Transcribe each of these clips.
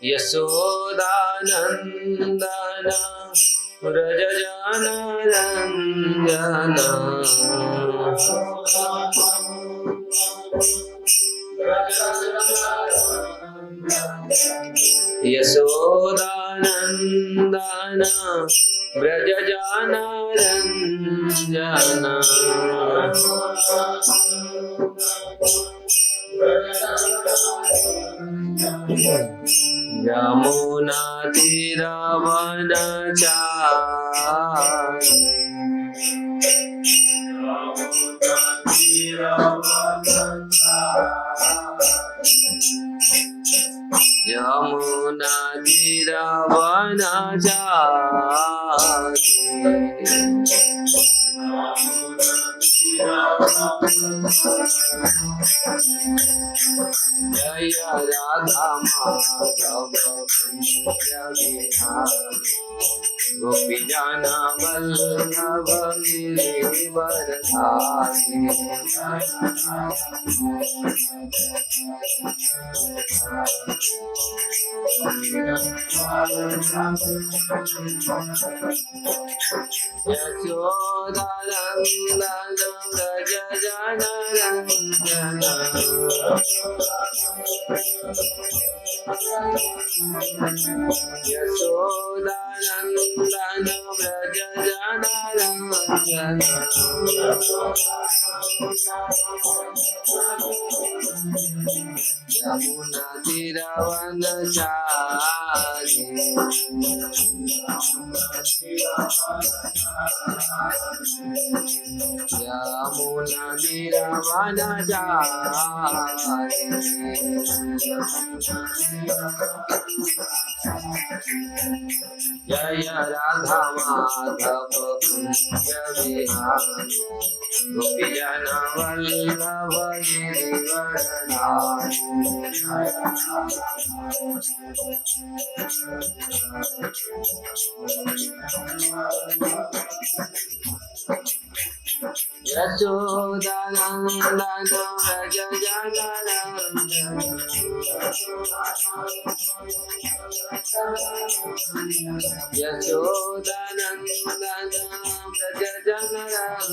यशोदानन्दन व्रजजनरञ्जन यशोदानन्दन व्रजजनरञ्जन यमुनातीरवनचारि जय राधा माधव गोपी जाना वल्लभ गिरिवरधारी यशोदानन्दन व्रज जनरञ्जन यशोदानन्दन व्रज जनरञ्जन यमुनातीरवनचारि जय राधा माधव कुंज विहारी गोपी जन वल्लभ गिरिवरधारी यशोदानन्दन व्रज जनरञ्जन यशोदानन्दन व्रज जनरञ्जन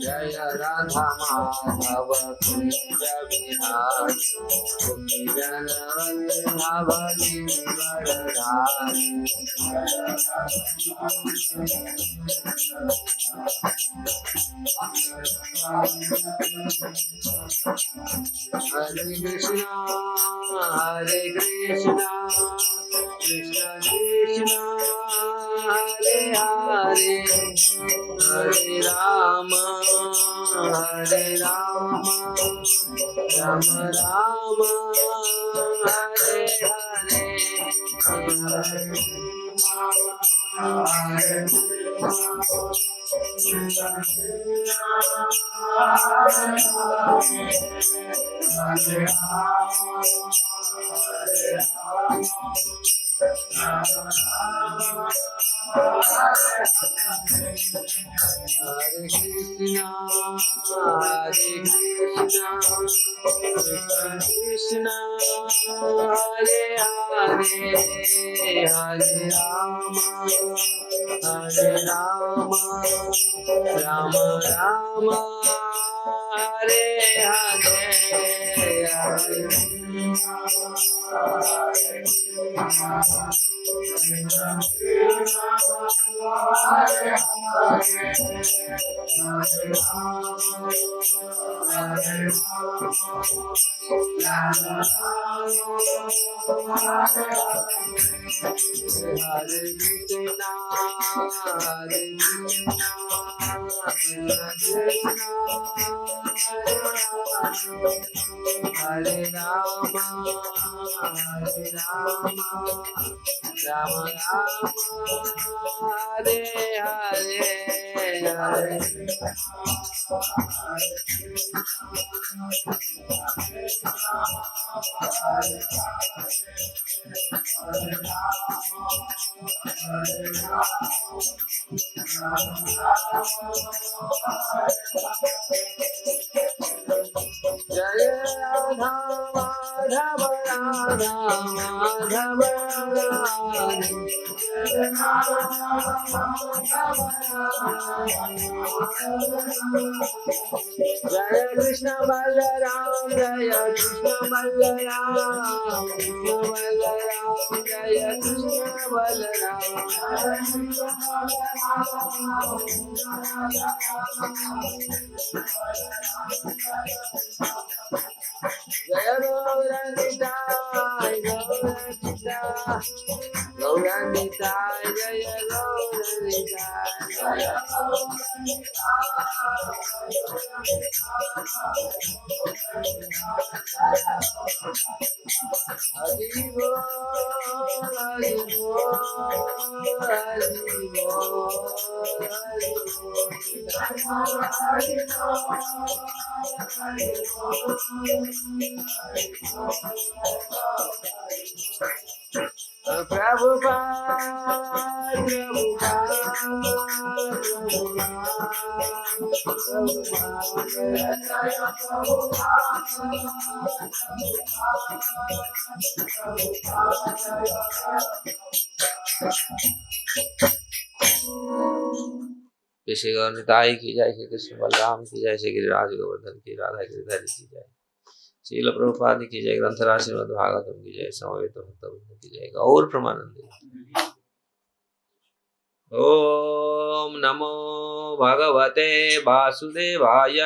जय राधा माधव कुंज विहारी गोपी जन वल्लभ गिरिवरधारी हरे Krishna Krishna Krishna Hare Hare Hare Ram Ram Ram Hare Hare Hare Krishna, Krishna Krishna, Hare Hare, Hare Rama, Rama Rama, Hare Hare, Hare Hare Krishna, Hare Rama, Hare Rama, Rama Rama, Hare Hare, Hare Jaya Radha Madhava Radha Madhava Jaya Krishna Balaram Jaya Krishna Balaram Krishna Balaram Jaya Krishna Balaram Jaya Gaurangita, Gaurangita, Gaurangita, Jaya Gaurangita, Jaya Hari Bol, Hari Bol, Hari Bol, Hari Bol. Prabhupada, Shri गौरताई की जय, श्री कृष्ण बलराम की जय, श्री गिरिराज गोवर्धन की, राधा गिरिधर की जय, श्रील प्रभुपाद की जय, ग्रंथराज श्रीमद् भागवतम की जय, समवेत भक्तवृंद की जय, गौर प्रमानंद। ओम नमो भगवते वासुदेवाय।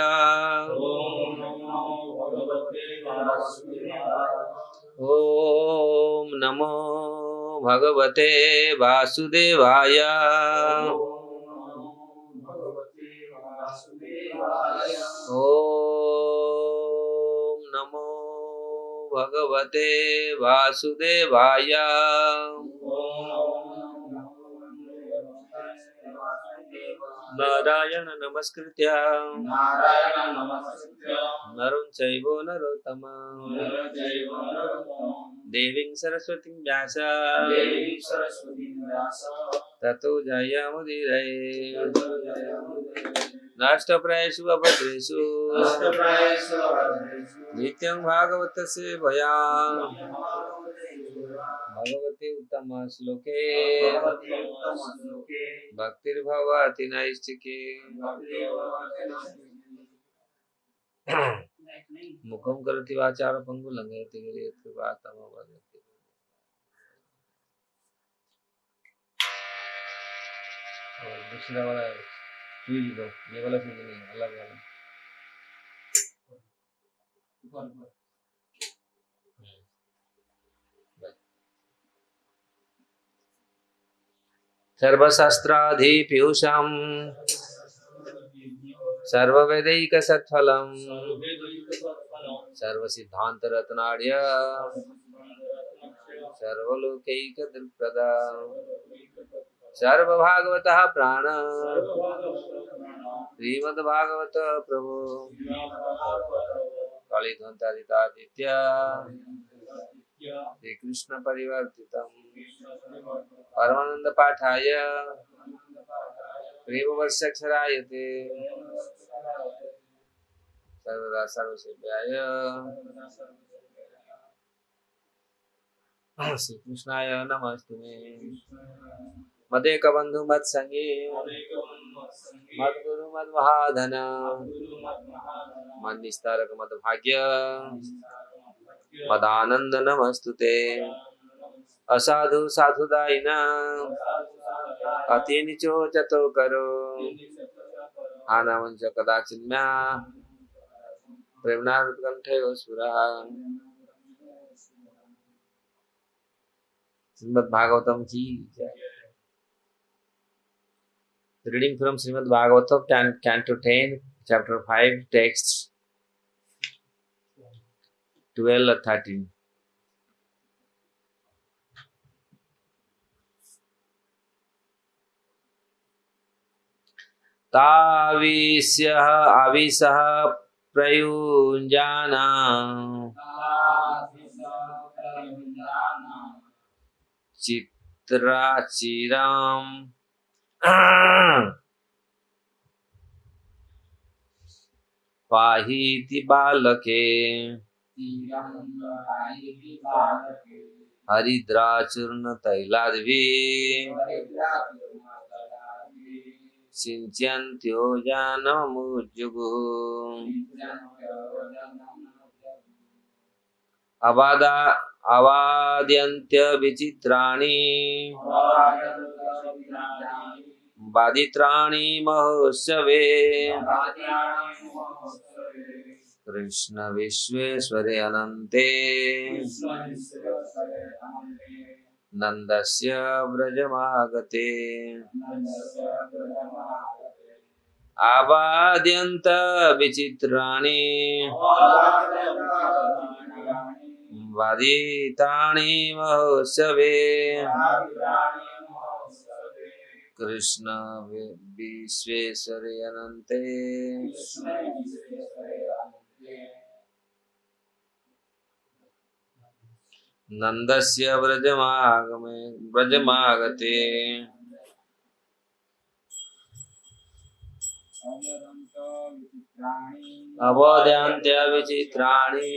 ओम नमो भगवते वासुदेवाय। ओम नमो भगवते वासुदेवाय। नारायण नमस्कृत्य नरं चैव नरोत्तमं देवीं सरस्वतीं व्यास ततो जयमुदीरये। नष्टप्रायेषु अभद्रेषु नित्यं भागवतस्य सेवया भगवते उत्तम श्लोके भक्तिर्भवति नैष्ठिके। मुखं करोति वाचालं पङ्गुं लङ्घयति गिरिं यत्कृपातमहं वन्दे। और दूसरा वाला स्विच दो, ये वाला स्विच नहीं, अलग वाला। सर्वशास्त्राधिपीयूषं सर्ववेदैकसत्फलं सर्वसिद्धान्तरत्नाढ्य सर्वलोकैकदृक्पदा सर्वभागवतः प्राण श्रीमद्भागवत प्रभु कलिध्वंतादित्य श्री कृष्ण परिवर्तितम् परमानंद पाठाय प्रेमवर्षक्षरायते सर्वदा सर्वसेव्याय श्री कृष्णाय नमस्तुते। मदेक बंधु मत संगी मद गुरु मद महाधन मन निस्तारक मद भाग्य मदानंद नमस्तुते। असाधु साधुदायिन अति नीचो चतो करो आनावंच कदाचिन्म्या प्रेमनाकंठे सुरा। श्रीमद् भागवतम की जय। Reading from Srimad Bhagavatam, Canto 10, Chapter 5, texts 12 or 13. ताविष्यः आविशः प्रयुञ्जाना चित्राचिराम् पाहीति बालके हरिद्राचूर्ण तैलाद्भि सिंच्यन्त्यो जानमुज्जुगुः अवाद्यन्त्य विचित्राणि बाधित्राणि महोत्सवे कृष्ण विश्वेश्वरे अनन्ते नन्दस्य व्रजमागते आवाद्यन्त विचित्राणि बाधितानि महोत्सवे कृष्ण विश्वेश्वरे अनन्ते नन्दस्य व्रजमागते अवद्यन्त्य विचित्राणि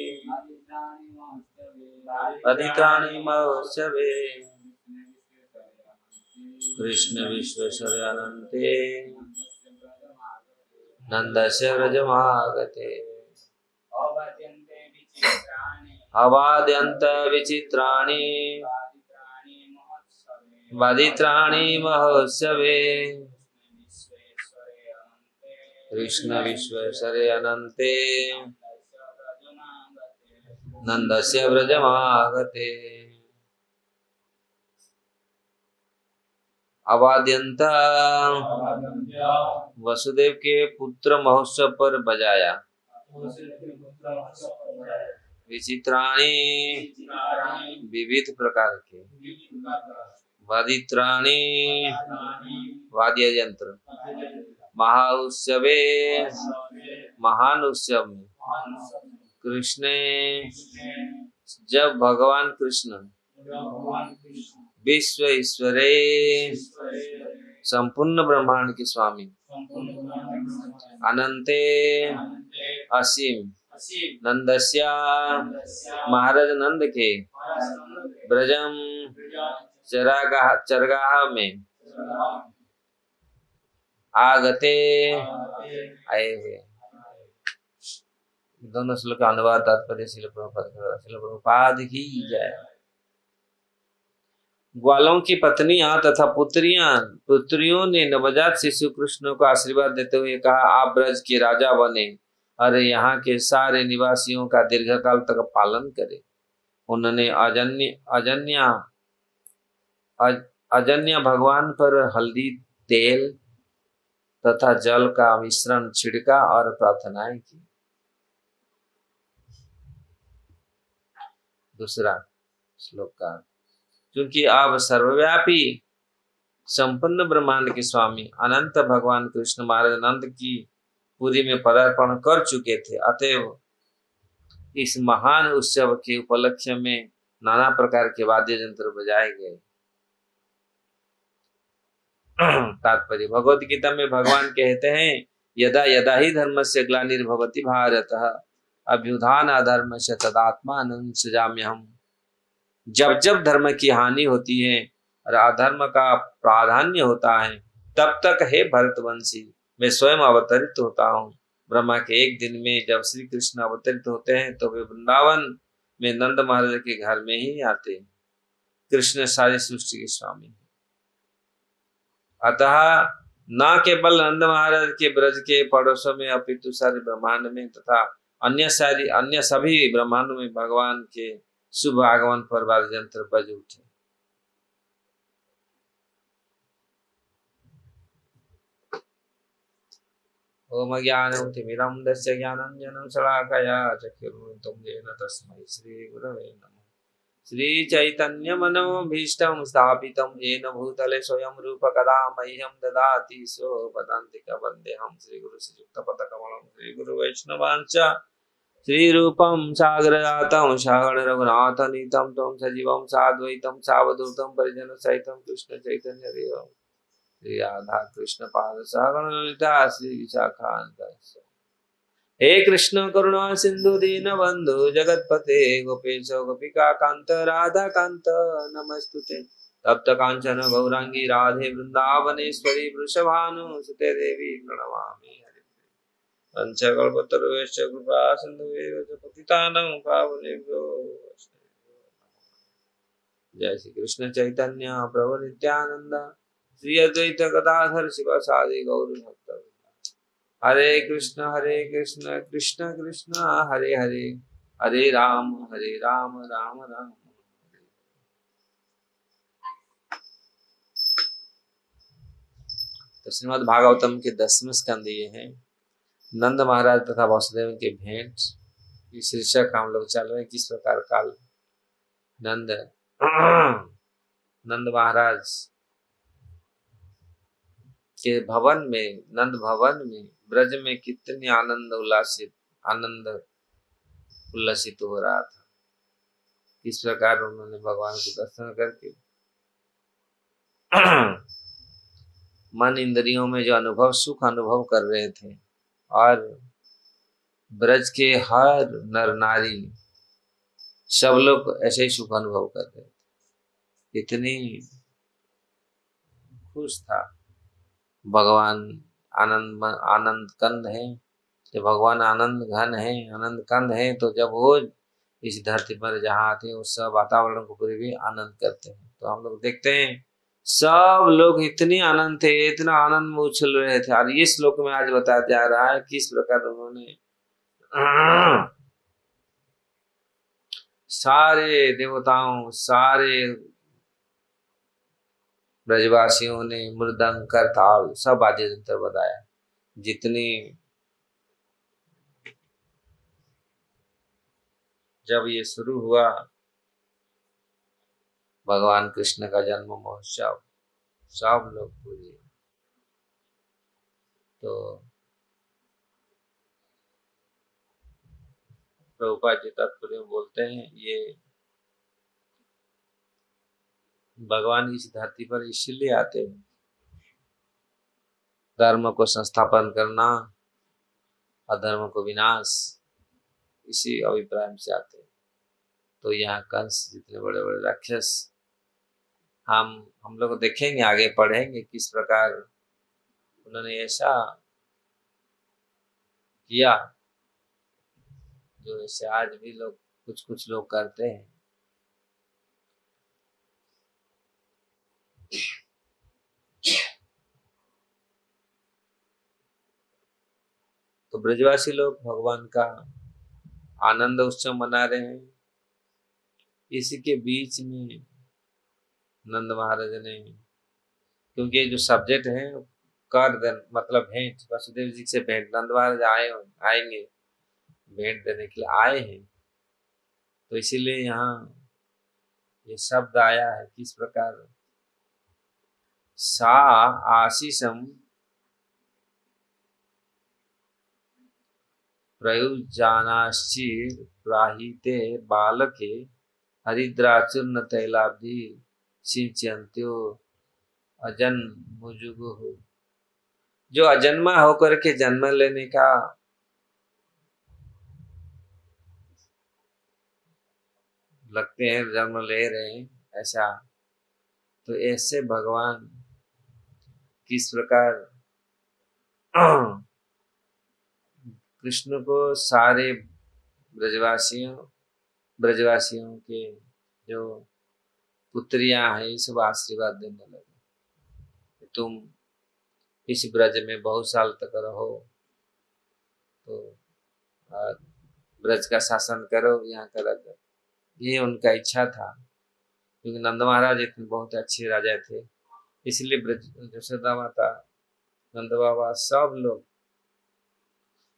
बाधितानि महोत्सवे कृष्ण विश्वेश्वरे अनन्ते नन्दस्य व्रजमागते अवाद्यन्त विचित्राणि बाधित्राणि महोत्सवे कृष्ण विश्वेश्वरे अनन्ते नन्दस्य व्रजमागते अवाद्यंत वसुदेव के पुत्र महोत्सव पर बजाया विचित्राणि विविध प्रकार के वादित्राणि वाद्य यंत्र महाउत्सवे महान उत्सव में कृष्ण जब भगवान कृष्ण विश्व ईश्वरे संपूर्ण ब्रह्मांड के स्वामी अनंते असीम नंदस्या महाराज नंद के ब्रजम चरगाह में आगते आए हुए। दोनों श्लोक का अनुवाद तात्पर्य श्रील प्रभुपाद की जय। ग्वालों की पत्नियां तथा पुत्रियों ने नवजात शिशु कृष्ण को आशीर्वाद देते हुए कहा, आप ब्रज के राजा बने और यहाँ के सारे निवासियों का दीर्घकाल तक पालन करें। उन्होंने अजन्या भगवान पर हल्दी तेल तथा जल का मिश्रण छिड़का और प्रार्थनाएं की। दूसरा श्लोक का, क्योंकि आप सर्वव्यापी संपूर्ण ब्रह्मांड के स्वामी अनंत भगवान कृष्ण महाराज नंद की पुरी में पदार्पण कर चुके थे, अतएव इस महान उत्सव के उपलक्ष्य में नाना प्रकार के वाद्य यंत्र बजाए गए। तात्पर्य, भगवत गीता में भगवान कहते हैं, यदा यदा ही धर्मस्य ग्लानिर्भवति भारतः अभ्युत्थान अधर्मस्य तदात्मानं सृजाम्यहम्। जब जब धर्म की हानि होती है और अधर्म का प्राधान्य होता है, तब तक हे भरतवंशी मैं स्वयं अवतरित होता हूँ। ब्रह्मा के एक दिन में जब श्री कृष्ण अवतरित होते हैं तो वे वृंदावन में नंद महाराज के घर में ही आते हैं। कृष्ण सारी सृष्टि के स्वामी हैं। अतः न केवल नंद महाराज के ब्रज के पड़ोसों में अपितु सारे ब्रह्मांड में तथा अन्य सभी ब्रह्मांडों में भगवान के शुभ आगमन पर वाद्य यंत्र बज उठे। ओम ज्ञानतिमिरन्धस्य ज्ञानाञ्जनं शलाकया चक्षुरुन्मिलितं येन तस्मै श्रीगुरवे नमः। श्रीचैतन्यमनोभीष्टं स्थापितं येन भूतले स्वयं रूप कदा मह्यं ददाति स्वपदान्तिकं वन्देऽहं श्रीगुरुश्रीयुक्तपदकमलं श्रीगुरुवैष्णवांश्च श्रीरूपं सागरजातं सागररघुनाथनीतं तं सजीवं साद्वैतं सावधूतं परिजनसहितं कृष्णचैतन्यदेवं श्री राधा कृष्ण पाद सहगण ललिता श्री विशाखान्त। हे कृष्ण करुणा सिंधु दीन बंधु जगतपते गोपेश गोपिका कांत राधा कांत नमस्तुते। तप्त कांचन गौरांगी राधे वृंदावनेश्वरी वृषभानुसुते देवी प्रणमामि हरि। पंचकल्पतरुश्च कृपा सिन्धुभ्यो पतितानां पावनेभ्यो जय श्री कृष्ण चैतन्य प्रभु नित्यानंद श्री अद्वैत गदाधर शिवासादि गौर भक्त। हरे कृष्ण कृष्ण कृष्ण हरे हरे हरे राम राम राम। तो श्रीमद् भागवतम के 10वें स्कंद ये है नंद महाराज तथा वासुदेव के भेंट। इस शीर्षक हम लोग चल रहे हैं किस प्रकार काल नंद महाराज के भवन में नंद भवन में ब्रज में कितने आनंद उल्लसित हो रहा था। किस प्रकार उन्होंने भगवान को दर्शन करके मन इंद्रियों में जो सुख अनुभव कर रहे थे और ब्रज के हर नर नारी सब लोग ऐसे ही सुख अनुभव कर रहे थे। इतनी खुश था भगवान। आनंद कंद है, जब भगवान आनंद घन है आनंद कंद है तो जब वो इस धरती पर जहाँ आते हैं उस सब वातावरण को पूरे भी आनंद करते हैं। तो हम लोग देखते हैं सब लोग इतने आनंद थे, इतना आनंद में उछल रहे थे। और इस श्लोक में आज बताया जा रहा है किस प्रकार उन्होंने सारे देवताओं सारे ब्रजवासियों ने मृदंग करताल सब वाद्य यंत्र बजाया। जितनी जब ये शुरू हुआ भगवान कृष्ण का जन्म महोत्सव सब लोग पूरे। तो प्रभुपाद जी तात्पर्य बोलते हैं ये भगवान इस धरती पर इसीलिए आते हैं धर्म को संस्थापन करना अधर्म को विनाश, इसी अभिप्राय से आते हैं। तो यहाँ कंस जितने बड़े बड़े राक्षस हम लोग देखेंगे आगे पढ़ेंगे किस प्रकार उन्होंने ऐसा किया जो ऐसे आज भी लोग कुछ लोग करते हैं। तो ब्रजवासी लोग भगवान का आनंद उत्सव मना रहे हैं। इसी के बीच में नंद महाराज ने, क्योंकि जो सब्जेक्ट है कर देन मतलब भेंट, वसुदेव जी से भेंट, नंद महाराज आएंगे भेंट देने के लिए आए हैं। तो इसीलिए यहाँ ये शब्द आया है किस प्रकार सा आशीषम प्रयुजानाश्चिर प्राहिते बालके हरिद्राचूर्ण तैलाब्धि सिंच्यन्त्यो अजन्मुजुगुः। जो अजन्मा होकर के जन्म लेने का लगते हैं, जन्म ले रहे हैं ऐसा, तो ऐसे भगवान किस प्रकार कृष्ण को सारे ब्रजवासियों के जो पुत्रियां हैं ये सब आशीर्वाद देने लगे, तुम इस ब्रज में बहुत साल तक रहो, तो ब्रज का शासन करो, यहाँ का राजा। ये उनका इच्छा था क्योंकि नंद महाराज इतने बहुत अच्छे राजा थे। इसलिए ब्रज यशोदा माता नंद बाबा सब लोग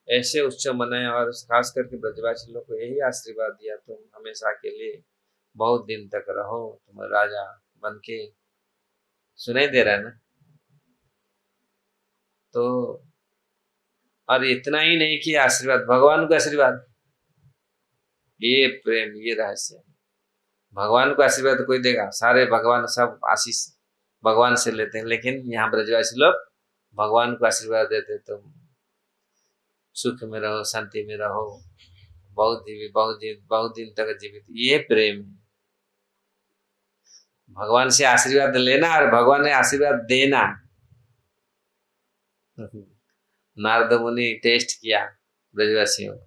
ऐसे उत्सव मनाए, और खास करके ब्रजवासी लोग को यही आशीर्वाद दिया, तुम हमेशा के लिए बहुत दिन तक रहो, तुम राजा बन के। सुनाई दे रहा है ना? तो और इतना ही नहीं कि आशीर्वाद, भगवान का आशीर्वाद, ये प्रेम, ये रहस्य। भगवान को आशीर्वाद तो कोई देगा, सारे भगवान सब आशीष भगवान से लेते हैं, लेकिन यहाँ ब्रजवासी लोग भगवान को आशीर्वाद देते, तुम सुख में रहो, शांति में रहो, बहुत दिन तक जीवित। ये प्रेम है। भगवान से आशीर्वाद लेना और भगवान ने आशीर्वाद देना। नारद मुनि टेस्ट किया ब्रजवासियों को,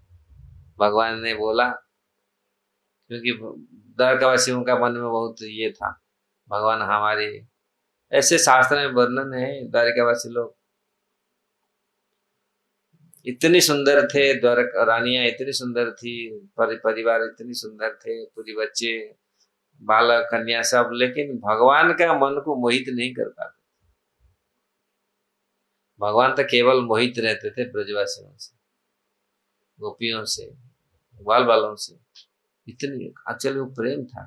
भगवान ने बोला, क्योंकि द्वारकावासियों का मन में बहुत ये था, भगवान हमारे, ऐसे शास्त्र में वर्णन है, द्वारकावासी लोग इतनी सुंदर थे, द्वारका रानियां इतनी सुंदर थी, परिवार इतनी सुंदर थे, पूरी बच्चे बालक कन्या सब, लेकिन भगवान का मन को मोहित नहीं कर पाते। भगवान तो केवल मोहित रहते थे ब्रजवासियों से, गोपियों से, बाल बालों से, इतनी अचल वो प्रेम था।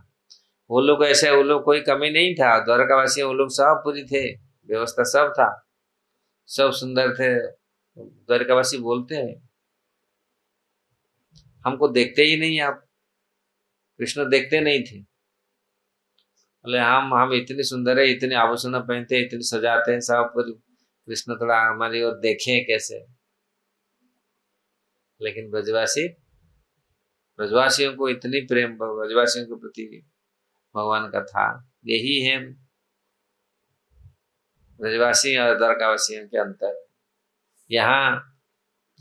वो लोग ऐसे, वो लोग कोई कमी नहीं था, द्वारकावासी वो लोग सब पूरी थे, व्यवस्था सब था, सब सुंदर थे। द्वारकावासी बोलते हैं, हमको देखते ही नहीं आप, कृष्ण देखते नहीं थे, बोले हम इतने सुंदर है, इतने आभूषण पहनते हैं, इतने सजाते हैं सब, कृष्ण थोड़ा हमारी ओर देखें कैसे। लेकिन ब्रजवासियों को इतनी प्रेम ब्रजवासियों के प्रति भगवान का था। यही है ब्रजवासी और द्वारकावासियों के अंतर। यहाँ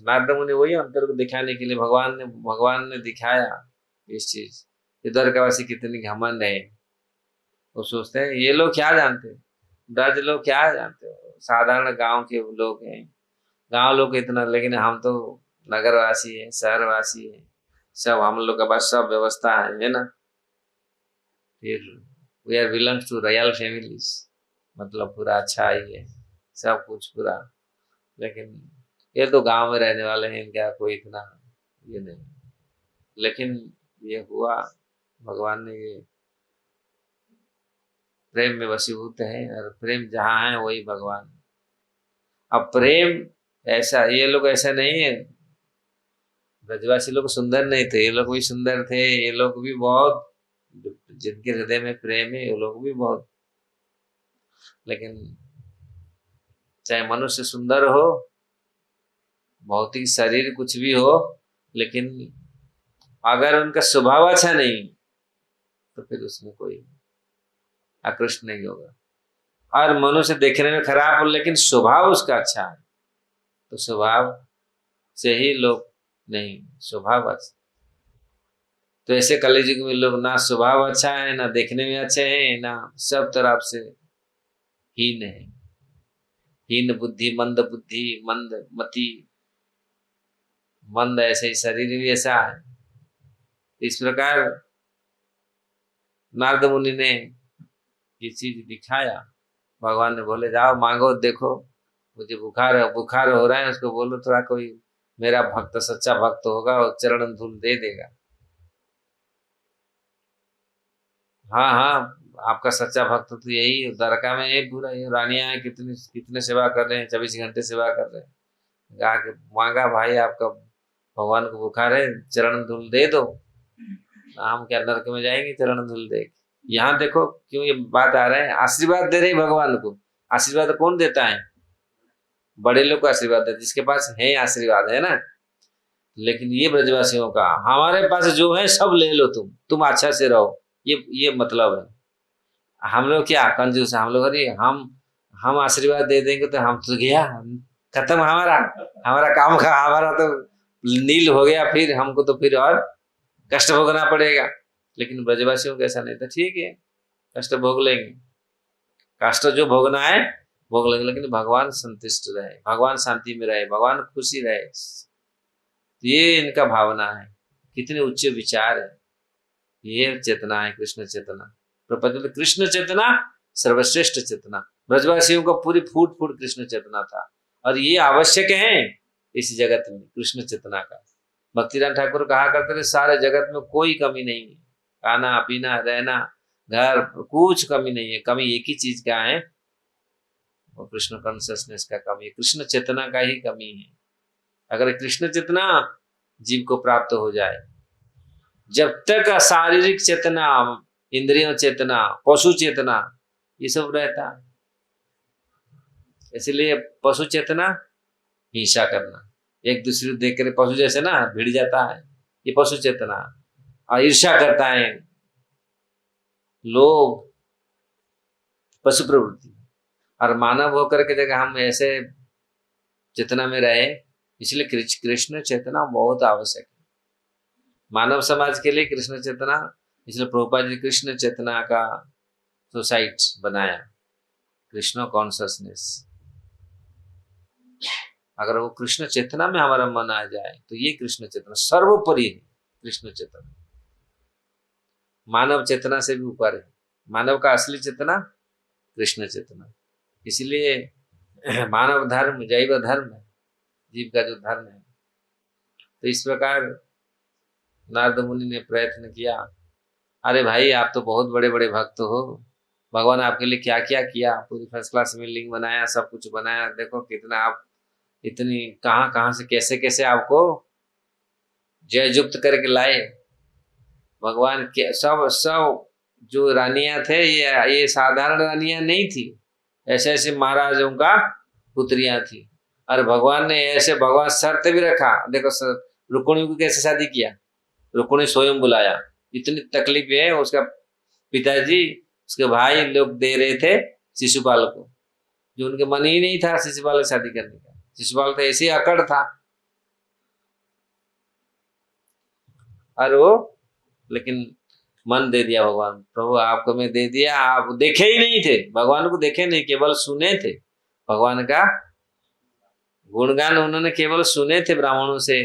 नारद मुनि वही अंतर को दिखाने के लिए भगवान ने दिखाया इस चीज, कि द्वारकावासी कितनी घमंड है। वो सोचते हैं ये लोग क्या जानते, ब्रज लोग क्या जानते, साधारण गांव के लोग हैं, गांव लोग इतना, लेकिन हम तो नगरवासी है, शहरवासी है, सब हम लोग के पास सब व्यवस्था है ना। फिर we are belongs to royal families, मतलब पूरा अच्छा ही है, सब कुछ पूरा। लेकिन ये तो गांव में रहने वाले हैं, इनका कोई इतना ये नहीं। लेकिन ये हुआ, भगवान ने ये प्रेम में वशीभूत है, और प्रेम जहाँ है वही भगवान। अब प्रेम ऐसा, ये लोग ऐसा नहीं है, ब्रजवासी लोग सुंदर नहीं थे, ये लोग भी सुंदर थे, ये लोग भी बहुत, जिनके हृदय में प्रेम है वो लोग भी बहुत। लेकिन चाहे मनुष्य सुंदर हो, भौतिक शरीर कुछ भी हो, लेकिन अगर उनका स्वभाव अच्छा नहीं तो फिर उसमें कोई आकृष्ट नहीं होगा। और मनुष्य देखने में खराब हो, लेकिन स्वभाव उसका अच्छा है, तो स्वभाव से ही लोग, नहीं स्वभाव अच्छा। तो ऐसे कलयुग में लोग ना स्वभाव अच्छा है, ना देखने में अच्छे हैं, ना सब तरफ से हीन है, हीन बुद्धि, मंद बुद्धि, मंद मति, मंद, ऐसे ही शरीर भी ऐसा है। इस प्रकार नारद मुनि ने ये चीज दिखाया। भगवान ने बोले जाओ मांगो, देखो मुझे बुखार हो रहा है, उसको बोलो थोड़ा कोई मेरा भक्त, सच्चा भक्त होगा, वो चरण धूल दे देगा। हाँ हाँ, आपका सच्चा भक्त तो यही द्वारका में है, पूरा ये रानियां हैं, कितने सेवा कर रहे हैं, 24 घंटे सेवा कर रहे हैं। गा के मांगा, भाई आपका भगवान को बुखार है, चरण धूल दे दो। हम क्या नरक में जाएंगे चरण धूल दे? यहाँ देखो क्यों ये बात आ रहा है, आशीर्वाद दे रहे भगवान को। आशीर्वाद कौन देता है? बड़े लोग को आशीर्वाद देते, जिसके पास है आशीर्वाद, है ना। लेकिन ये ब्रजवासियों का, हमारे पास जो है सब ले लो, तुम अच्छा से रहो, ये मतलब है। हम लोग क्या कंजूस है, हम लोग, अरे हम आशीर्वाद दे देंगे तो हम तो गया, खत्म हमारा काम का, हमारा तो नील हो गया, फिर हमको तो फिर और कष्ट भोगना पड़ेगा। लेकिन ब्रजवासियों को ऐसा नहीं था, ठीक है कष्ट भोग लेंगे, कष्ट जो भोगना है भोग लेंगे, लेकिन भगवान संतुष्ट रहे, भगवान शांति में रहे, भगवान खुशी रहे, ये इनका भावना है। कितने उच्च विचार है, ये चेतना है कृष्ण चेतना। प्रपंच कृष्ण चेतना सर्वश्रेष्ठ चेतना, ब्रजवासियों को पूरी फूट फूट कृष्ण चेतना था। और ये आवश्यक है, इस जगत में कृष्ण चेतना का। भक्तिदान ठाकुर कहा करते थे सारे जगत में कोई कमी नहीं है, खाना पीना रहना घर कुछ कमी नहीं है, कमी एक ही चीज का है, वो कृष्ण कॉन्शियसनेस का कमी है, कृष्ण चेतना का ही कमी है। अगर कृष्ण चेतना जीव को प्राप्त हो जाए, जब तक शारीरिक चेतना, इंद्रियों चेतना, पशु चेतना ये सब रहता है, इसलिए पशु चेतना हिंसा करना, एक दूसरे को देख कर पशु जैसे ना भिड़ जाता है, ये पशु चेतना। और ईर्ष्या करता है, लोभ, पशु प्रवृत्ति। और मानव होकर के जगह हम ऐसे चेतना में रहे, इसलिए कृष्ण चेतना बहुत आवश्यक है मानव समाज के लिए, कृष्ण चेतना। इसलिए प्रभुपाद जी कृष्ण चेतना का सोसाइट बनाया, कृष्ण कॉन्शियसनेस। अगर वो कृष्ण चेतना में हमारा मन आ जाए तो ये कृष्ण चेतना सर्वोपरि है। कृष्ण चेतना मानव चेतना से भी ऊपर है, मानव का असली चेतना कृष्ण चेतना। इसलिए मानव धर्म जैव धर्म है, जीव का जो धर्म है। तो इस प्रकार नारद मुनि ने प्रयत्न किया, अरे भाई आप तो बहुत बड़े बड़े भक्त हो, भगवान आपके लिए क्या क्या किया, पूरी फर्स्ट क्लास में लिंग बनाया, सब कुछ बनाया, देखो कितना आप इतनी कहां कहां से कैसे कैसे आपको जय युक्त करके लाए भगवान के। सब सब जो रानियां थे ये साधारण रानियां नहीं थी, ऐसे ऐसे महाराजों का पुत्रियां थी। और भगवान ने ऐसे भगवान शर्त भी रखा, देखो रुक्मिणी को कैसे शादी किया, रुक्मिणी स्वयं बुलाया, इतनी तकलीफ है, उसका पिताजी उसके भाई लोग दे रहे थे शिशुपाल को, जो उनके मन ही नहीं था शिशुपाल से शादी करने का। शिशुपाल तो ऐसे ही अकड़ था, और वो लेकिन मन दे दिया भगवान, प्रभु आपको मैं दे दिया। आप देखे ही नहीं थे भगवान को, देखे नहीं, केवल सुने थे भगवान का गुणगान, उन्होंने केवल सुने थे ब्राह्मणों से,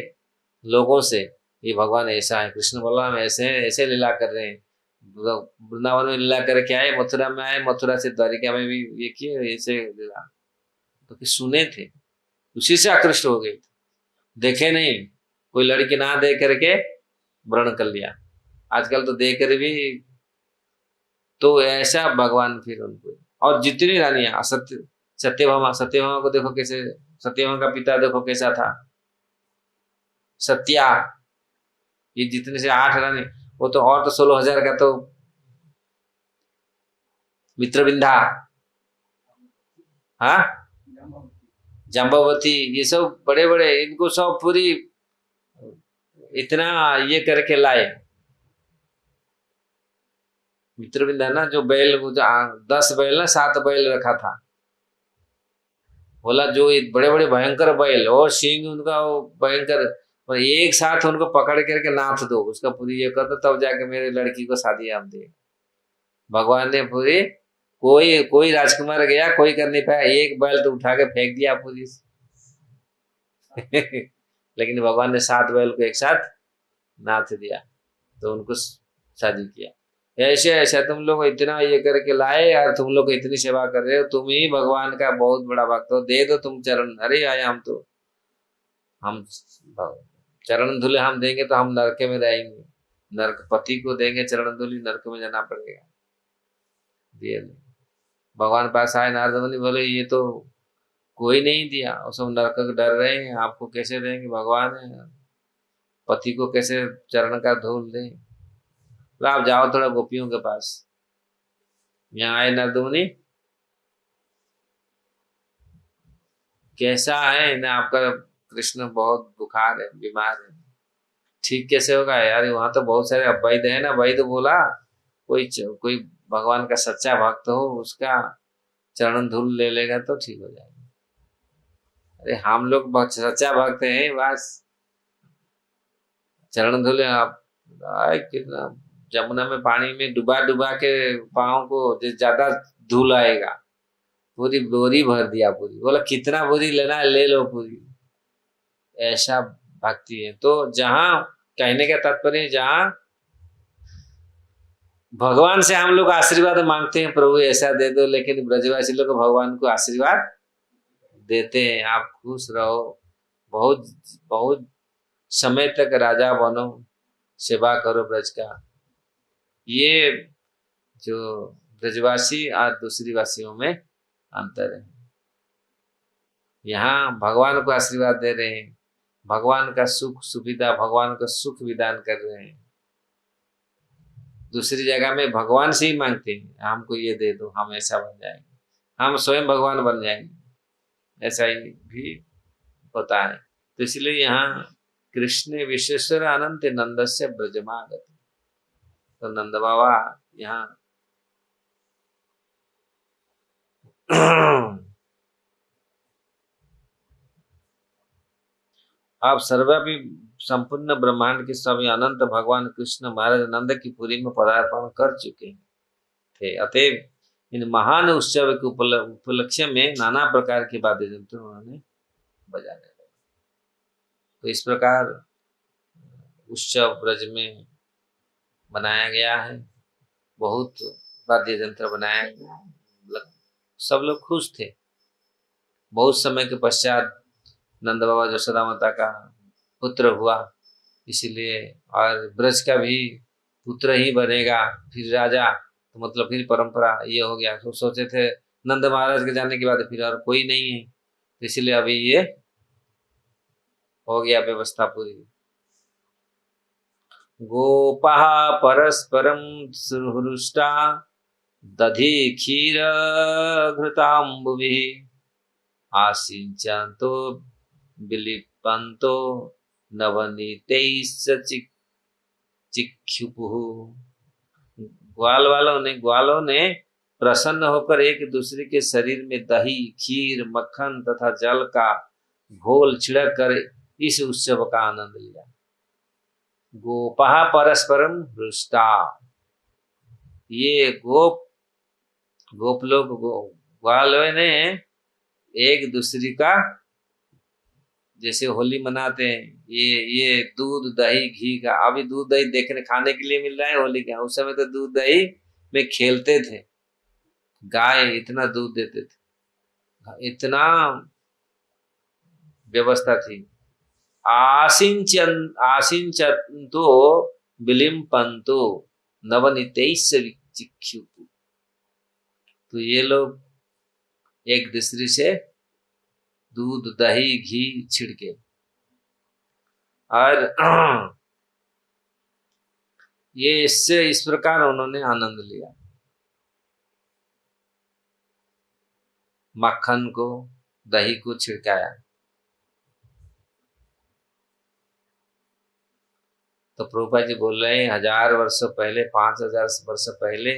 लोगों से, ये भगवान ऐसा है, कृष्ण बलराम ऐसे हैं, ऐसे लीला कर रहे हैं। वृंदावन में लीला करके आए, मथुरा में आए, मथुरा से द्वारिका में भी ये किए ऐसे लीला, तो कि सुने थे, उसी से आकृष्ट हो गए, देखे नहीं। कोई लड़की ना देख करके वर्ण कर लिया, आजकल तो देख कर भी, तो ऐसा भगवान फिर उनको। और जितनी रानियां, सत्यभामा को देखो कैसे, सत्यभामा का पिता देखो कैसा था, सत्या, ये जितने से 8 रानी, वो तो और तो 16,000 का तो मित्रविंधा, हाँ जाम्बवती, ये सब बड़े बड़े, इनको सब पूरी इतना ये करके लाए। मित्रविंदा ना जो बैल, 10 बैल ना 7 बैल रखा था, बोला जो बड़े बड़े भयंकर बैल और सिंह उनका वो भयंकर, और एक साथ उनको पकड़ करके नाथ दो, उसका पूरी ये कर दो, तब जाके मेरे लड़की को शादी आप दे। भगवान ने पूरी, कोई राजकुमार गया, कोई कर नहीं पाया, एक बैल तो उठा के फेंक दिया पूरी लेकिन भगवान ने 7 बैल को एक साथ नाथ दिया, तो उनको शादी किया। ऐसे ऐसा तुम लोग इतना ये करके लाए, और तुम लोग इतनी सेवा कर रहे हो, तुम ही भगवान का बहुत बड़ा भक्त हो, दे दो तुम चरण। अरे आया हम चरण धुले हम देंगे तो हम नरक में रहेंगे, नरक पति को देंगे चरण धुली, नरक में जाना पड़ेगा। दिए नहीं, भगवान पास आए, नारद मुनि बोले ये तो कोई नहीं दिया, और सब नरक का डर रहे हैं, आपको कैसे देंगे, भगवान है, पति को कैसे चरण का धूल दें, तो आप जाओ थोड़ा गोपियों के पास। यहाँ आए नारद मुनि, कैसा है ना आपका कृष्ण, बहुत बुखार है, बीमार है, ठीक कैसे होगा यार, वहां तो बहुत सारे अवैध है ना। वही तो बोला, कोई भगवान का सच्चा भक्त हो, उसका चरण धूल ले लेगा तो ठीक हो जाएगा। अरे हम लोग सच्चा भक्त हैं, बस चरण धुले आप, कितना जमुना में पानी में डुबा डुबा के पाँव को, ज्यादा धूल आएगा, पूरी बोरी भर दिया पूरी, बोला कितना बोरी लेना है ले लो पूरी, ऐसा भक्ति है। तो जहां कहने का तात्पर्य, जहां भगवान से हम लोग आशीर्वाद मांगते हैं, प्रभु ऐसा दे दो, लेकिन ब्रजवासी लोग भगवान को आशीर्वाद देते हैं, आप खुश रहो, बहुत बहुत समय तक राजा बनो, सेवा करो ब्रज का। ये जो ब्रजवासी और दूसरी वासियों में अंतर है। यहाँ भगवान को आशीर्वाद दे रहे हैं, भगवान का सुख सुविधा, भगवान का सुख विधान कर रहे हैं। दूसरी जगह में भगवान से ही मांगते हैं, हमको ये दे दो, हम ऐसा बन जाएंगे, हम स्वयं भगवान बन जाएंगे, ऐसा ही भी होता है। तो इसलिए यहाँ कृष्ण विश्वेश्वर अनंत नंदस्य ब्रजमागत, तो नंद बाबा यहाँ आप सर्वव्यापी संपूर्ण ब्रह्मांड के स्वामी अनंत भगवान कृष्ण महाराज नंद की पुरी में पदार्पण कर चुके थे। अतएव इन महान उत्सव के उपलक्ष्य में नाना प्रकार के वाद्य यंत्र उन्होंने बजाने लगे। तो इस प्रकार उत्सव ब्रज में बनाया गया है, बहुत वाद्य यंत्र बनाया गया, सब लोग खुश थे। बहुत समय के पश्चात नंद बाबा यशोदा माता का पुत्र हुआ, इसीलिए और ब्रज का भी पुत्र ही बनेगा फिर राजा, तो मतलब फिर परंपरा ये हो गया। तो सोचे थे नंद महाराज के जाने के बाद फिर और कोई नहीं है, तो इसीलिए अभी ये हो गया व्यवस्था पूरी। गोपाः परस्परं सुहृष्टा दधि क्षीर घृताम्बुभिः आसिञ्चन्तो विलिपन्तो नवनीतैश्च चिक्षुपुः। ग्वालों ने प्रसन्न होकर एक दूसरे के शरीर में दही, खीर, मक्खन तथा जल का घोल छिड़क कर इस उत्सव का आनंद लिया। गोपाः परस्परम हृष्टा, ये गोप लोग ग्वालों ने एक दूसरे का, जैसे होली मनाते हैं, ये दूध दही घी का, अभी दूध दही देखने खाने के लिए मिल रहा है होली का, उस समय तो दूध दही में खेलते थे, गाय इतना दूध देते थे, इतना व्यवस्था थी। आसिंचन्तो विलिम्पन्तो नवनीतैश्च चिक्षुपुः। तो ये लोग एक दूसरे से दूध दही घी छिड़के और ये इससे इस प्रकार उन्होंने आनंद लिया। मक्खन को दही को छिड़काया। तो प्रभुपाद जी बोल रहे हैं 1000 वर्ष पहले, 5000 वर्ष पहले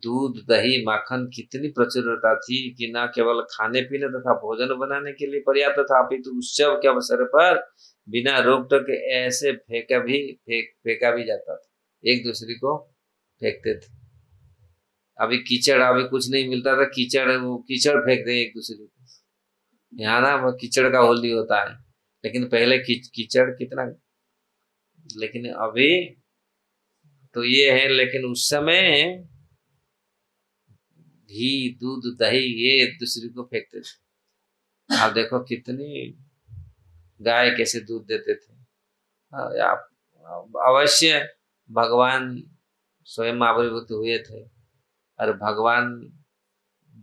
दूध दही माखन कितनी प्रचुरता थी कि न केवल खाने पीने तथा भोजन बनाने के लिए पर्याप्त था, अपितु उत्सव के अवसर पर बिना रोक टोक ऐसे फेंका भी जाता था, एक दूसरे को फेंकते थे। अभी कीचड़, अभी कुछ नहीं मिलता था, कीचड़ फेंक दे एक दूसरे को। यहाँ ना कीचड़ का होली होता है, लेकिन पहले कीचड़ कितना, लेकिन अभी तो ये है। लेकिन उस समय घी दूध दही ये एक दूसरे को फेंकते थे। आप देखो कितनी गाय कैसे दूध देते थे। आप अवश्य भगवान स्वयं आविर्भूत हुए थे, और भगवान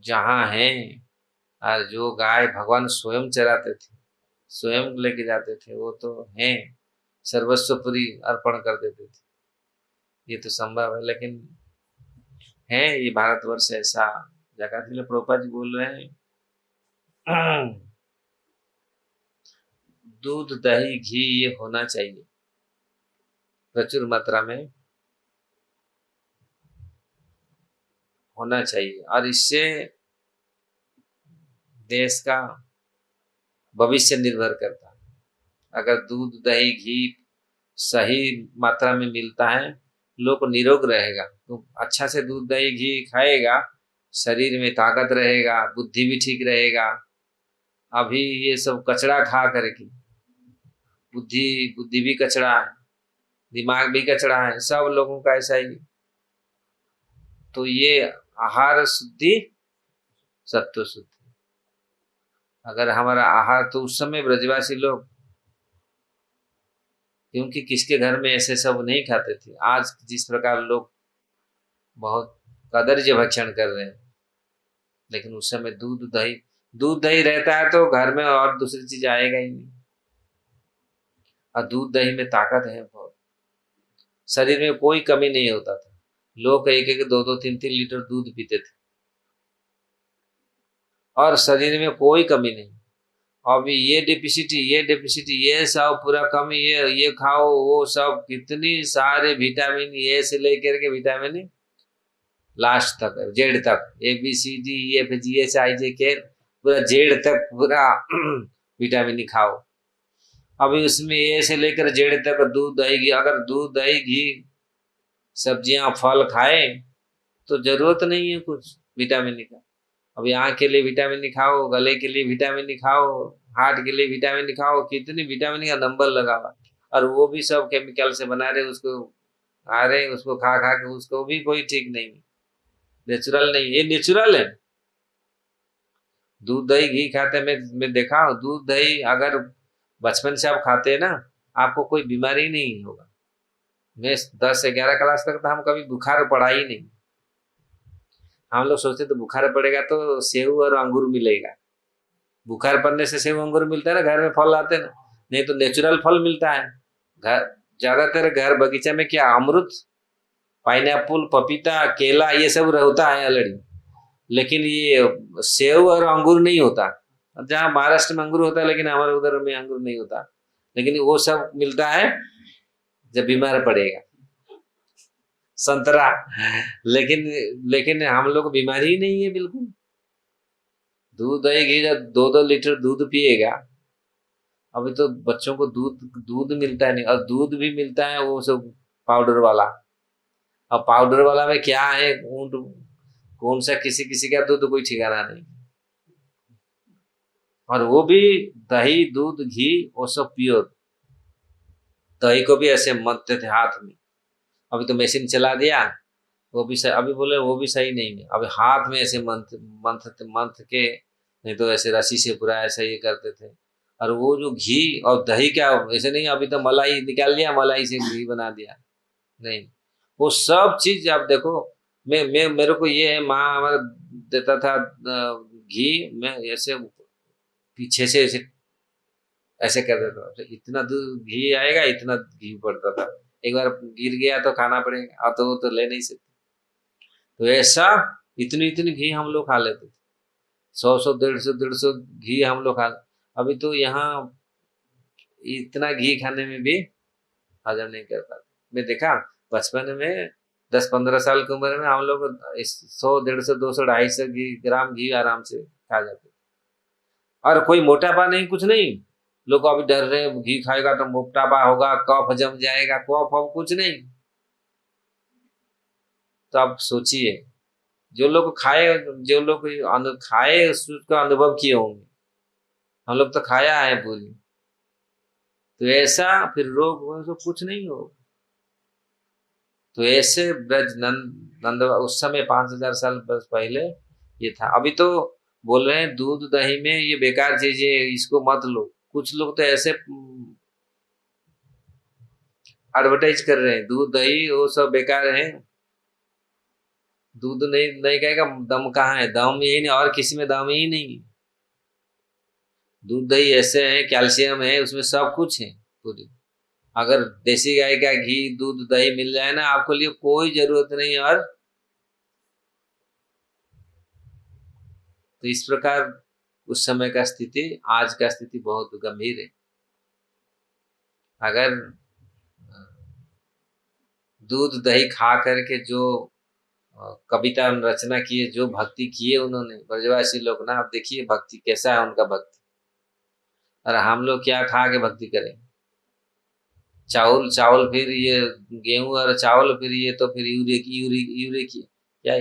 जहाँ हैं, और जो गाय भगवान स्वयं चराते थे, स्वयं लेके जाते थे, वो तो हैं, सर्वस्वपुरी अर्पण कर देते थे। ये तो संभव है, लेकिन है ये भारतवर्ष ऐसा जगह। इसलिए प्रभुपाद जी बोल रहे हैं दूध दही घी ये होना चाहिए प्रचुर मात्रा में होना चाहिए, और इससे देश का भविष्य निर्भर करता है। अगर दूध दही घी सही मात्रा में मिलता है, लोग निरोग रहेगा, तो अच्छा से दूध दही घी खाएगा, शरीर में ताकत रहेगा, बुद्धि भी ठीक रहेगा। अभी ये सब कचड़ा खा करके बुद्धि भी कचड़ा है, दिमाग भी कचड़ा है, सब लोगों का ऐसा ही। तो ये आहार शुद्धि सत्व शुद्धि, अगर हमारा आहार, तो उस समय ब्रजवासी लोग, क्योंकि किसके घर में ऐसे सब नहीं खाते थे। आज जिस प्रकार लोग बहुत कदर्य भक्षण कर रहे हैं, लेकिन उस समय दूध दही रहता है तो घर में और दूसरी चीज आएगा ही नहीं। और दूध दही में ताकत है बहुत, शरीर में कोई कमी नहीं होता था। लोग एक एक 2 2 3 3 लीटर दूध पीते थे और शरीर में कोई कमी नहीं। अभी ये डेफिसिटी ये सब पूरा कमी, ये खाओ वो सब, कितनी सारे विटामिन ए से लेकर के विटामिन लास्ट तक, जेड तक, ABCDEFGHIJK, पूरा जेड तक पूरा विटामिन खाओ। अभी उसमें ए से लेकर जेड तक दूध दही घी। अगर दूध दही घी सब्जियां फल खाए तो जरूरत नहीं है कुछ विटामिन का। अभी आँख के लिए विटामिन खाओ, गले के लिए विटामिन खाओ, हार्ट के लिए विटामिन खाओ, कितनी विटामिन का नंबर लगा हुआ, और वो भी सब केमिकल से बना रहे, उसको आ रहे, उसको खा खा के उसको भी कोई ठीक नहीं, नेचुरल नहीं। ये नेचुरल है। दूध दही घी खाते, मैं देखा हूँ, दूध दही अगर बचपन से आप खाते हैं ना, आपको कोई बीमारी नहीं होगा। मैं 10 से 11 क्लास तक था, हम कभी बुखार पड़ा ही नहीं। हम लोग सोचते तो बुखार पड़ेगा तो सेव और अंगूर मिलेगा। बुखार पड़ने से सेव अंगूर मिलता है ना, घर में फल आते हैं ना, नहीं तो नेचुरल फल मिलता है। घर ज्यादातर घर बगीचा में क्या, अमरूद, पाइनएप्पल, पपीता, केला, ये सब होता है ऑलरेडी, लेकिन ये सेव और अंगूर नहीं होता। जहाँ महाराष्ट्र में अंगूर होता है, लेकिन हमारे उधर में अंगूर नहीं होता। लेकिन वो सब मिलता है जब बीमार पड़ेगा। संतरा, लेकिन हम लोग बीमारी ही नहीं है बिल्कुल। दूध दही घी जब 2 2 लीटर दूध पिएगा। अभी तो बच्चों को दूध मिलता है नहीं, और दूध भी मिलता है वो सब पाउडर वाला। अब पाउडर वाला में क्या है, कौन सा किसी किसी का दूध कोई ठिकाना नहीं। और वो भी दही दूध घी वो सब प्योर। दही को भी ऐसे मथते थे हाथ में, अभी तो मशीन चला दिया, वो भी सही, अभी बोले वो भी सही नहीं है। अभी हाथ में ऐसे मंथ के, नहीं तो ऐसे रस्सी से पूरा ऐसा ये करते थे। और वो जो घी और दही क्या, ऐसे नहीं अभी तो मलाई निकाल लिया, मलाई से घी बना दिया, नहीं। वो सब चीज आप देखो, मैं मेरे को ये है, माँ हमारा देता था घी, मैं ऐसे पीछे से ऐसे ऐसे कर देता था, इतना दूध घी आएगा, इतना घी पड़ता था। एक बार गिर गया तो खाना पड़ेगा, और तो वो तो ले नहीं सकते। तो ऐसा इतनी इतनी घी हम लोग खा लेते थे, 100 150 घी हम लोग खा। अभी तो यहाँ इतना घी खाने में भी हजम नहीं कर पाते। मैं देखा बचपन में 10 15 साल की उम्र में हम लोग 100 150 200 250 ग्राम घी आराम से खा जाते, और कोई मोटापा नहीं, कुछ नहीं। लोग अभी डर रहे घी खाएगा तो मोटापा होगा, कफ जम जाएगा, कफ अब कुछ नहीं। तो आप सोचिए, जो लोग खाए, जो लोग खाए उसका अनुभव किए होंगे, हम लोग तो खाया है पूरी। तो ऐसा फिर रोग तो कुछ नहीं हो। तो ऐसे ब्रज नंद उस समय 5000 साल पहले ये था। अभी तो बोल रहे हैं दूध दही में ये बेकार चीज है, इसको मत लो। कुछ लोग तो ऐसे एडवर्टाइज कर रहे हैं दूध दही वो सब बेकार है। दूध नहीं नहीं कहेगा, दम कहाँ है, दम यही नहीं, और किसी में दम ही नहीं। दूध दही ऐसे है, कैल्शियम है उसमें, सब कुछ है पूरी। अगर देसी गाय का घी दूध दही मिल जाए ना, आपको लिए कोई जरूरत नहीं। और तो इस प्रकार उस समय का स्थिति, आज का स्थिति बहुत गंभीर है। अगर दूध दही खा करके जो कविता रचना किए, जो भक्ति किए उन्होंने ब्रजवासी लोग ना, आप देखिए भक्ति कैसा है उनका भक्ति। और हम लोग क्या खा के भक्ति करें, चावल फिर ये गेहूं और चावल, फिर ये तो फिर यूरिया की क्या,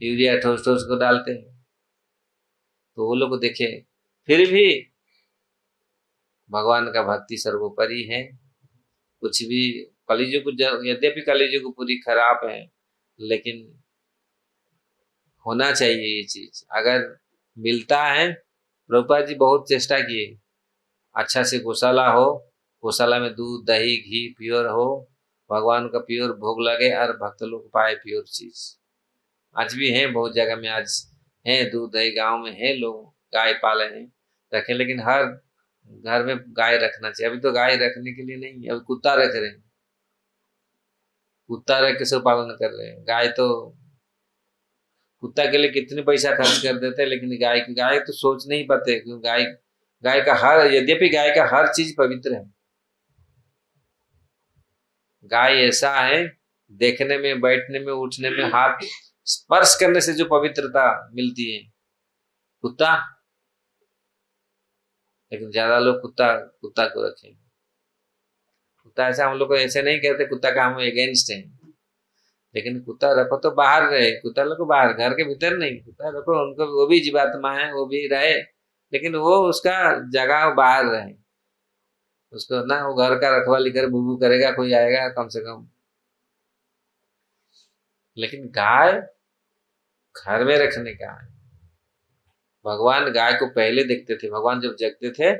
यूरिया ठोस ठोस को डालते हैं। तो वो लोग देखे, फिर भी भगवान का भक्ति सर्वोपरि है। कुछ भी कलिजुग, यद्यपि कलिजुग पूरी खराब है, लेकिन होना चाहिए ये चीज। अगर मिलता है प्रभुपाद जी बहुत चेष्टा किए, अच्छा से गौशाला हो, गौशाला में दूध दही घी प्योर हो, भगवान का प्योर भोग लगे और भक्त लोग पाए प्योर चीज। आज भी है बहुत जगह में, आज है दूध दही, गांव में है लोग गाय पाले हैं रखे, लेकिन हर घर में गाय रखना चाहिए। अभी तो गाय रखने के लिए नहीं, अभी कुत्ता रख रहे हैं, कुत्ता रख के सब पालन कर रहे हैं। गाय तो कुत्ता के लिए कितने पैसा खर्च कर देते हैं, लेकिन गाय तो सोच नहीं पाते, क्योंकि गाय का यद्यपि गाय का हर चीज पवित्र है। गाय ऐसा है, देखने में, बैठने में, उठने में, हाथ स्पर्श करने से जो पवित्रता मिलती है, कुत्ता, लेकिन ज्यादा लोग कुत्ता को रखें। कुत्ता ऐसा, हम लोग को ऐसे नहीं कहते कुत्ता का हम अगेंस्ट हैं, लेकिन कुत्ता रखो तो बाहर रहे, कुत्ता रखो बाहर, घर के भीतर नहीं। कुत्ता रखो, उनको, वो भी जीवात्मा है, वो भी रहे, लेकिन वो उसका जगह बाहर रहे। उसको ना वो घर का रखवाली कर बुबू करेगा, कोई आएगा कम से कम। लेकिन गाय घर में रखने का है। भगवान गाय को पहले देखते थे, भगवान जब जगते थे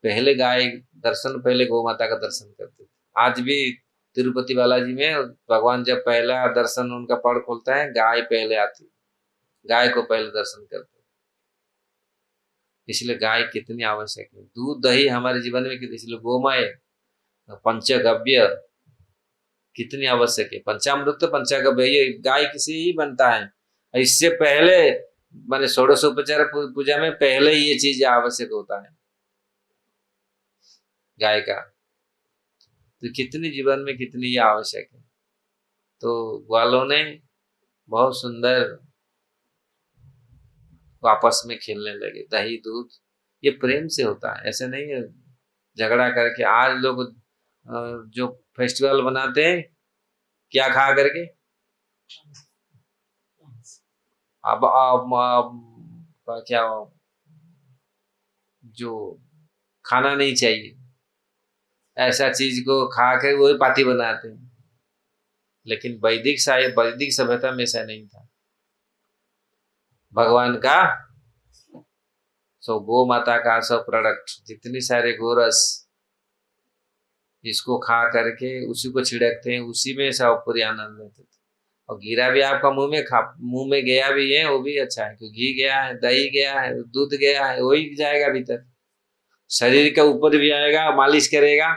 पहले गाय दर्शन, पहले गौ माता का दर्शन करते थे। आज भी तिरुपति बालाजी में भगवान जब पहला दर्शन उनका पड़ खोलता है, गाय पहले आती, गाय को पहले दर्शन करते। इसलिए गाय कितनी आवश्यक है। दूध दही हमारे जीवन में कितनी, इसलिए गोमय पंचगव्य कितनी आवश्यक है। पंचामृत तो पंचगव्य, ये गाय किसी ही बनता है। इससे पहले माने षोडशोपचार पूजा में पहले ये चीज आवश्यक होता है गाय का। तो कितनी जीवन में कितनी ये आवश्यक है। तो ग्वालों ने बहुत सुंदर आपस में खेलने लगे। दही दूध ये प्रेम से होता है, ऐसे नहीं है झगड़ा करके। आज लोग जो फेस्टिवल बनाते हैं क्या खा करके, अब क्या जो खाना नहीं चाहिए ऐसा चीज को खा कर वही पार्टी बनाते हैं। लेकिन वैदिक सभ्यता में ऐसा नहीं था। भगवान का गो माता का सब प्रोडक्ट, जितनी सारे गोरस, इसको खा करके उसी को छिड़कते हैं, उसी में सब पूरी आनंद लेते थे। और घीरा भी आपका मुंह में गया भी है, वो भी अच्छा है, क्योंकि घी गया है, दही गया है, दूध गया है, वही जाएगा भीतर, शरीर के ऊपर भी आएगा, मालिश करेगा।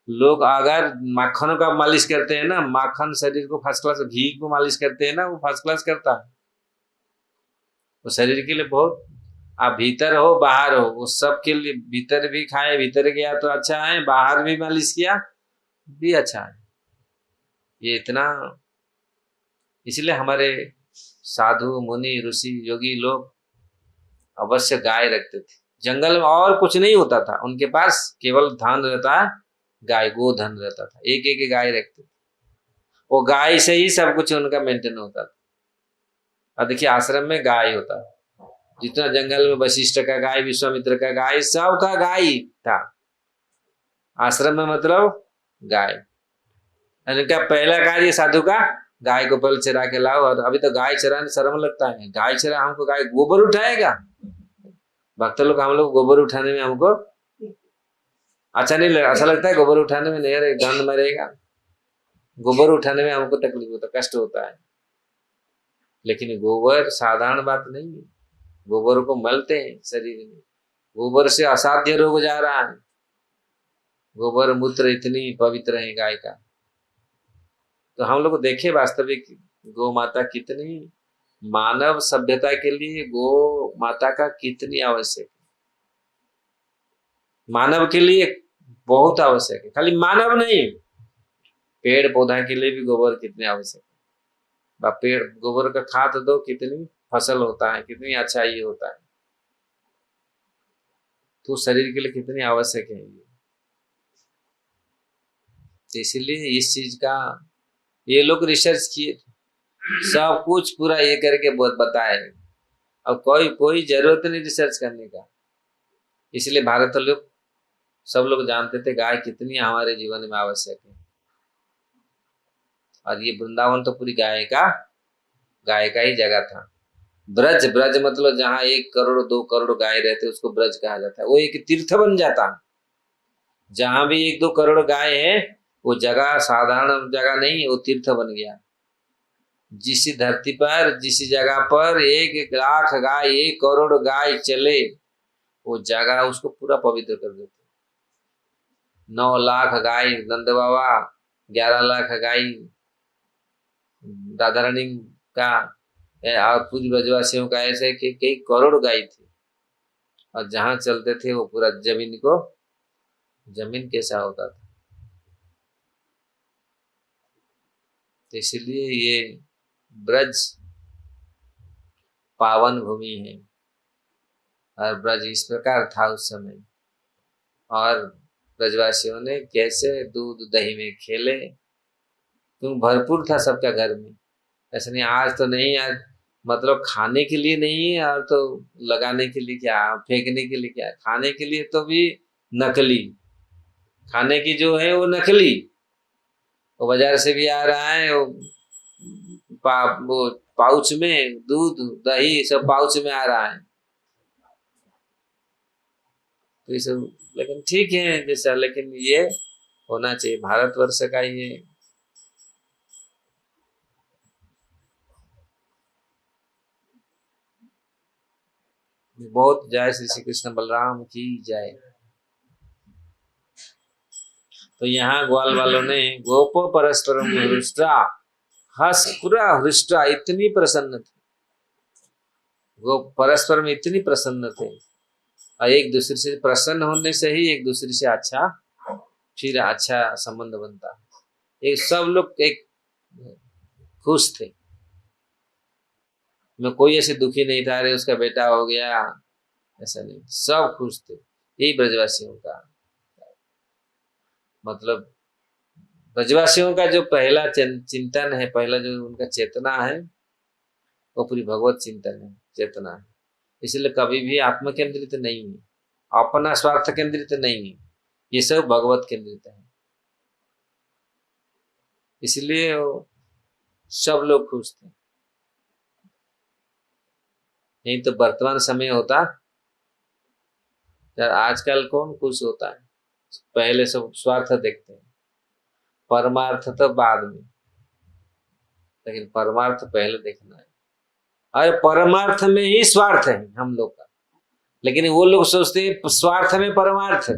लोग अगर माखनों का मालिश करते हैं ना, माखन शरीर को फर्स्ट क्लास, घी को मालिश करते हैं ना, वो फर्स्ट क्लास करता है, वो शरीर के लिए बहुत। आप भीतर हो बाहर हो, उस सब के लिए, भीतर भी खाए, भीतर गया तो अच्छा है, बाहर भी मालिश किया भी अच्छा है। ये इतना, इसलिए हमारे साधु मुनि ऋषि योगी लोग अवश्य गाय रखते थे। जंगल में और कुछ नहीं होता था उनके पास, केवल धन रहता है, गाय, गोधन रहता था, एक एक गाय रखते थे। वो गाय से ही सब कुछ उनका मेंटेन होता था। और देखिए आश्रम में गाय होता है, जितना जंगल में वशिष्ठ का गाय, विश्वामित्र का गाय, सबका गाय था आश्रम में, मतलब गाय। इनका पहला कार्य साधु का गाय को पहले चरा के लाओ। और अभी तो गाय चराने शर्म लगता है, गाय चरा, हमको गाय गोबर उठाएगा, भक्त लोग, हम लोग गोबर उठाने में हमको अच्छा नहीं लगता, अच्छा लगता है गोबर उठाने में, नहीं अरे गंध मरेगा, गोबर उठाने में हमको तकलीफ होता, कष्ट होता है। लेकिन गोबर साधारण बात नहीं है, गोबर को मलते हैं शरीर में, गोबर से असाध्य रोग जा रहा है। गोबर मूत्र इतनी पवित्र है गाय का। तो हम लोग देखे वास्तविक गौ माता कितनी, मानव सभ्यता के लिए गौ माता का कितनी आवश्यक है, मानव के लिए बहुत आवश्यक है। खाली मानव नहीं, पेड़ पौधा के लिए भी गोबर कितनी आवश्यक है। पेड़ गोबर का खाद दो, कितनी फसल होता है, कितनी अच्छा ये होता है। तो शरीर के लिए कितनी आवश्यक है ये। तो इसीलिए इस चीज का ये लोग रिसर्च किए, सब कुछ पूरा ये करके बताए। अब कोई जरूरत नहीं रिसर्च करने का। इसलिए भारत लोग सब लोग जानते थे गाय कितनी हमारे जीवन में आवश्यक है। और ये वृंदावन तो पूरी गाय का ही जगह था। ब्रज, ब्रज मतलब जहाँ 1 करोड़ 2 करोड़ गाय रहते उसको ब्रज कहा जाता है। वो एक तीर्थ बन जाता। जहां भी 1-2 करोड़ गाय है वो जगह साधारण जगह नहीं, वो तीर्थ बन गया। जिस धरती पर, जिस जगह पर 1 लाख गाय, 1 करोड़ गाय चले, वो जगह उसको पूरा पवित्र कर देते। 9 लाख गाय नंद बाबा, 11 लाख गाय राधा रानी का, और पूरी ब्रजवासियों का, ऐसे कि कई करोड़ गाय थी। और जहां चलते थे वो पूरा जमीन को, जमीन कैसा होता था। तो इसलिए ये ब्रज पावन भूमि है। और ब्रज इस प्रकार था उस समय, और ब्रजवासियों ने कैसे दूध दही में खेले, क्यों भरपूर था सबका घर में। ऐसा नहीं आज तो नहीं, आज मतलब खाने के लिए नहीं है, और तो लगाने के लिए क्या, फेंकने के लिए क्या, खाने के लिए तो भी नकली, खाने की जो है वो नकली, वो बाजार से भी आ रहा है, वो पाउच में दूध दही सब पाउच में आ रहा है। तो ये सब, लेकिन ठीक है जैसा, लेकिन ये होना चाहिए भारतवर्ष का ये। बहुत जय श्री श्री कृष्ण बलराम की जय। तो यहाँ ग्वाल वालों ने गोपो परस्परम हृष्टा, हंस पूरा हृष्टा, इतनी प्रसन्न थे वो, परस्पर में इतनी प्रसन्न थे, और एक दूसरे से प्रसन्न होने से ही एक दूसरे से अच्छा, फिर अच्छा संबंध बनता है। एक सब लोग एक खुश थे, मैं कोई ऐसे दुखी नहीं था अरे उसका बेटा हो गया, ऐसा नहीं, सब खुश थे। यही ब्रजवासियों का मतलब, ब्रजवासियों का जो पहला चिंतन है, पहला जो उनका चेतना है, वो पूरी भगवत चिंतन है, चेतना है। इसलिए कभी भी आत्म केंद्रित नहीं है, अपना स्वार्थ केंद्रित नहीं है, ये सब भगवत केंद्रित है। इसलिए सब लोग खुश थे। नहीं तो वर्तमान समय होता, यार आजकल कौन खुश होता है, पहले सब स्वार्थ देखते हैं, परमार्थ तो बाद में, लेकिन परमार्थ पहले देखना है। अरे परमार्थ में ही स्वार्थ है हम लोग का, लेकिन वो लोग सोचते हैं स्वार्थ में परमार्थ,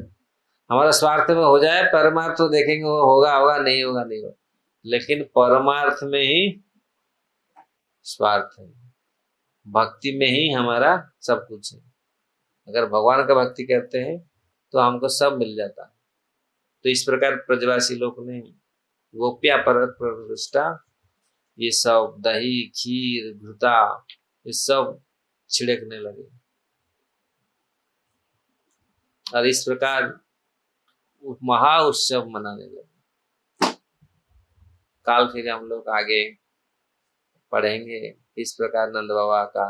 हमारा स्वार्थ में हो जाए, परमार्थ तो देखेंगे वो होगा होगा, नहीं होगा नहीं होगा, लेकिन परमार्थ में ही स्वार्थ है, भक्ति में ही हमारा सब कुछ है। अगर भगवान का भक्ति करते हैं तो हमको सब मिल जाता है। तो इस प्रकार ब्रजवासी लोग ने गोप्या पर्वत प्रतिष्ठा, ये सब दही खीर घृता ये सब छिड़कने लगे, और इस प्रकार महा उत्सव मनाने लगे। काल फिर हम लोग आगे पढ़ेंगे इस प्रकार नंद बाबा का,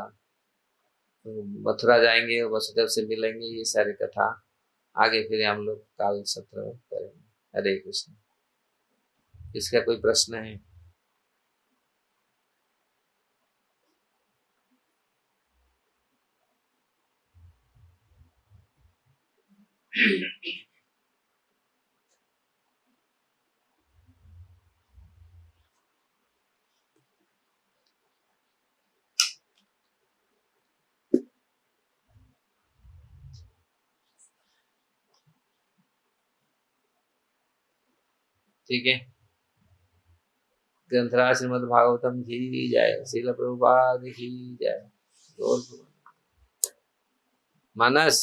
मथुरा जाएंगे, वसुदेव से मिलेंगे, ये सारी कथा आगे फिर हम लोग काल सत्र करेंगे। हरे कृष्ण। इसका कोई प्रश्न है? ठीक है। ग्रंथराज श्रीमद् भागवतम की जय, श्रील प्रभुपाद की जय। मानस